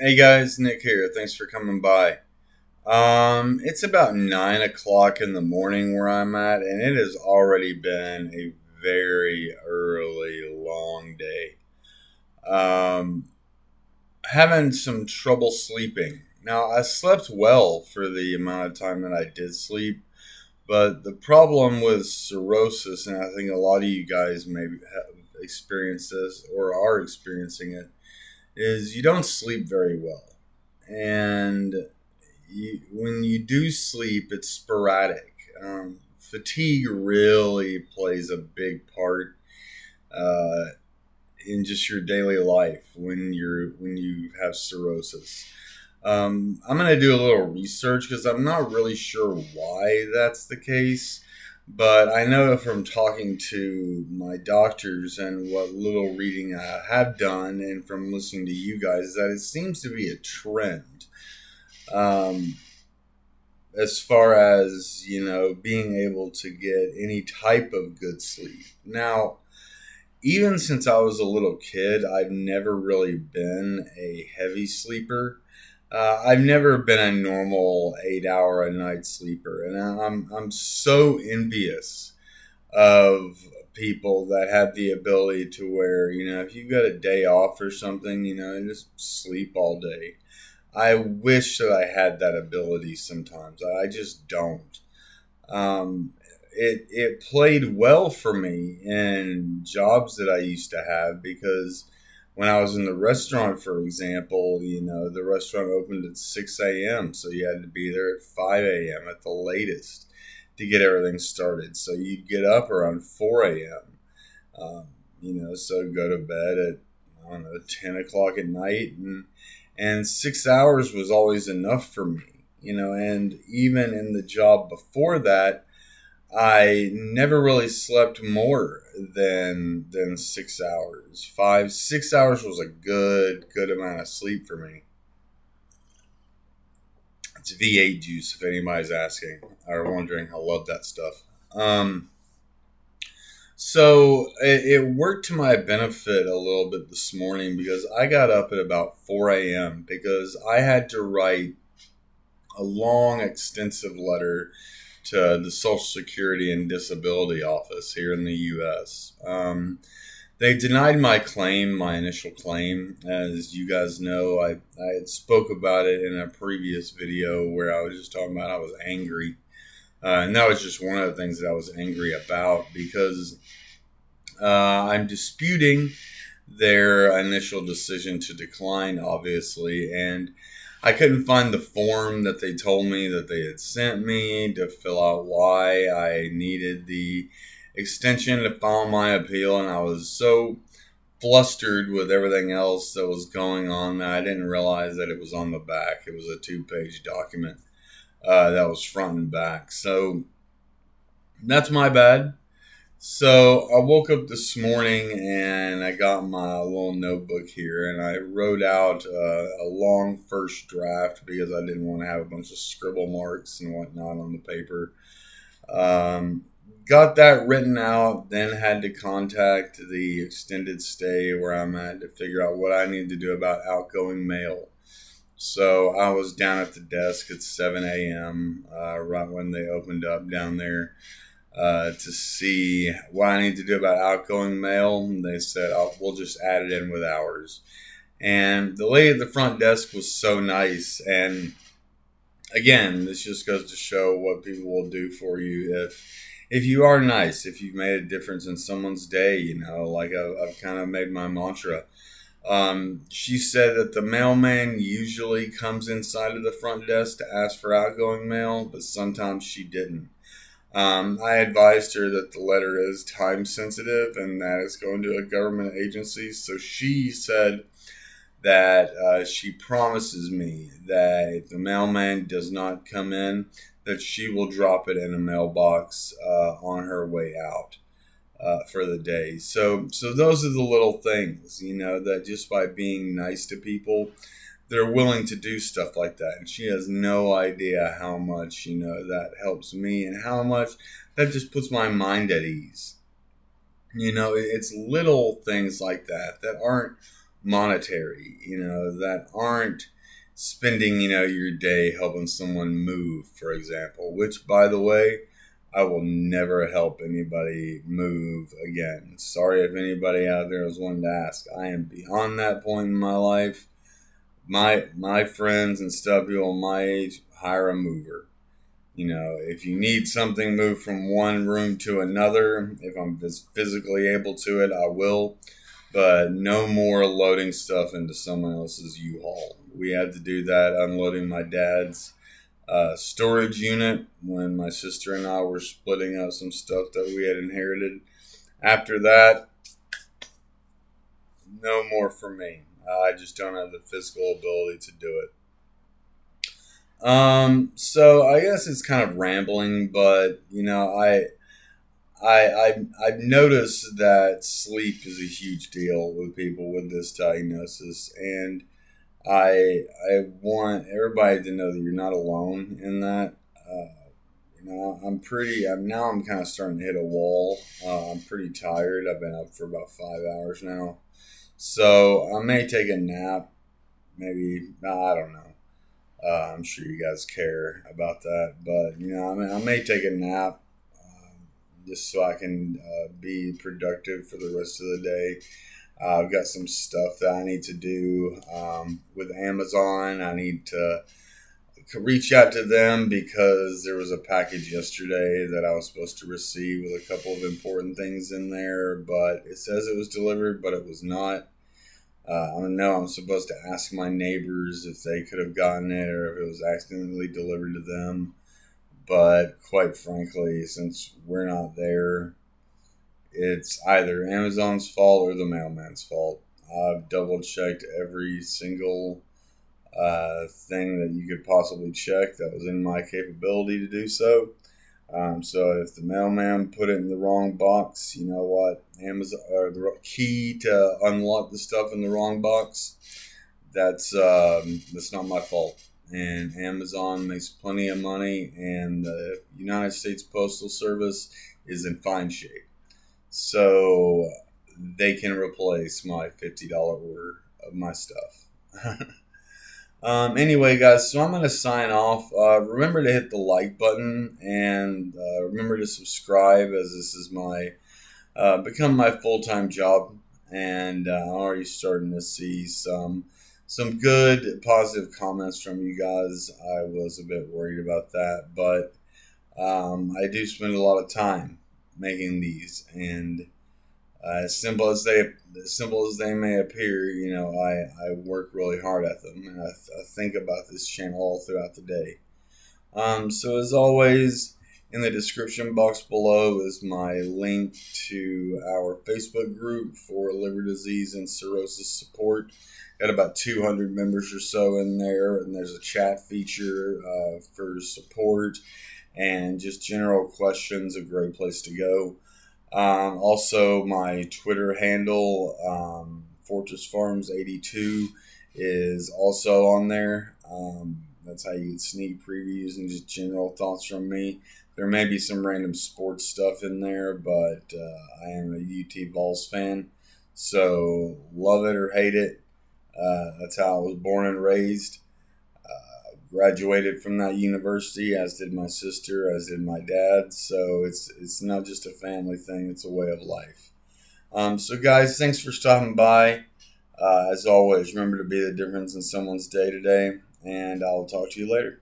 Hey guys, Nick here. Thanks for coming by. It's about 9 o'clock in the morning where I'm at, and it has already been a very early, long day. Um, Having some trouble sleeping. Now, I slept well for the amount of time that I did sleep, but the problem with cirrhosis, and I think a lot of you guys maybe have experienced this or are experiencing it, is you don't sleep very well. And when you do sleep, it's sporadic. Fatigue really plays a big part uh, in just your daily life when you have cirrhosis. I'm gonna do a little research because I'm not really sure why that's the case, but I know from talking to my doctors and what little reading I have done, and from listening to you guys, that it seems to be a trend. Um, as far as being able to get any type of good sleep. Now, even since I was a little kid, I've never really been a heavy sleeper. I've never been a normal 8 hour a night sleeper, and I'm so envious of people that have the ability to where if you've got a day off or something, and just sleep all day. I wish that I had that ability sometimes. I just don't. It played well for me in jobs that I used to have because when I was in the restaurant, for example, the restaurant opened at 6 a.m., so you had to be there at 5 a.m. at the latest to get everything started. So you'd get up around 4 a.m. So go to bed at, I don't know, 10 o'clock at night, and 6 hours was always enough for me. And even in the job before that, I never really slept more than 6 hours. 6 hours was a good amount of sleep for me. It's V8 juice, if anybody's asking or wondering. I love that stuff. So it worked to my benefit a little bit this morning because I got up at about 4 a.m. because I had to write a long, extensive letter to the Social Security and Disability Office here in the U.S. They denied my claim, my initial claim. As you guys know, I had spoke about it in a previous video where I was just talking about I was angry. And that was just one of the things that I was angry about because I'm disputing their initial decision to decline, obviously, and I couldn't find the form that they told me that they had sent me to fill out why I needed the extension to file my appeal, and I was so flustered with everything else that was going on that I didn't realize that it was on the back. It was a two-page document that was front and back. So that's my bad. So I woke up this morning and I got my little notebook here and I wrote out a long first draft because I didn't want to have a bunch of scribble marks and whatnot on the paper. Got that written out, then had to contact the extended stay where I'm at to figure out what I need to do about outgoing mail. So I was down at the desk at 7 a.m. Right when they opened up down there to see what I need to do about outgoing mail. And they said, we'll just add it in with ours. And the lady at the front desk was so nice. And again, this just goes to show what people will do for you if you are nice, if you've made a difference in someone's day, like I've kind of made my mantra. She said that the mailman usually comes inside of the front desk to ask for outgoing mail, but sometimes she didn't. I advised her that the letter is time sensitive and that it's going to a government agency. So she said that she promises me that if the mailman does not come in, that she will drop it in a mailbox on her way out for the day. So those are the little things, that just by being nice to people, they're willing to do stuff like that. And she has no idea how much, that helps me and how much that just puts my mind at ease. It's little things like that that aren't monetary, that aren't spending, your day helping someone move, for example, which, by the way, I will never help anybody move again. Sorry if anybody out there was wanting to ask. I am beyond that point in my life. My friends and stuff, people my age, hire a mover. If you need something moved from one room to another, if I'm physically able to it, I will. But no more loading stuff into someone else's U-Haul. We had to do that unloading my dad's storage unit when my sister and I were splitting up some stuff that we had inherited. After that, no more for me. I just don't have the physical ability to do it. So I guess it's kind of rambling, but I've noticed that sleep is a huge deal with people with this diagnosis, and I want everybody to know that you're not alone in that. I'm kind of starting to hit a wall. I'm pretty tired. I've been up for about 5 hours now, so I may take a nap. Maybe I don't know. I'm sure you guys care about that, but I may take a nap just so I can be productive for the rest of the day. I've got some stuff that I need to do with Amazon. I need to reach out to them because there was a package yesterday that I was supposed to receive with a couple of important things in there, but it says it was delivered, but it was not. I know I'm supposed to ask my neighbors if they could have gotten it or if it was accidentally delivered to them. But quite frankly, since we're not there, it's either Amazon's fault or the mailman's fault. I've double checked every single thing that you could possibly check that was in my capability to do so. So if the mailman put it in the wrong box, you know what? Amazon or the key to unlock the stuff in the wrong box. That's not my fault. And Amazon makes plenty of money, and the United States Postal Service is in fine shape. So they can replace my $50 order of my stuff. Anyway, guys, so I'm going to sign off. Remember to hit the like button and remember to subscribe, as this is my become my full-time job, and I'm already starting to see some good positive comments from you guys. I was a bit worried about that, but I do spend a lot of time making these, and as simple as they may appear, I work really hard at them, and I think about this channel all throughout the day. So as always, in the description box below is my link to our Facebook group for liver disease and cirrhosis support. Got about 200 members or so in there, and there's a chat feature for support and just general questions. A great place to go. Also, my Twitter handle, Fortress Farms 82, is also on there. That's how you get sneak previews and just general thoughts from me. There may be some random sports stuff in there, but I am a UT Vols fan, so love it or hate it. That's how I was born and raised. Graduated from that university, as did my sister, as did my dad. So it's not just a family thing; it's a way of life. So guys, thanks for stopping by. As always, remember to be the difference in someone's day today, and I'll talk to you later.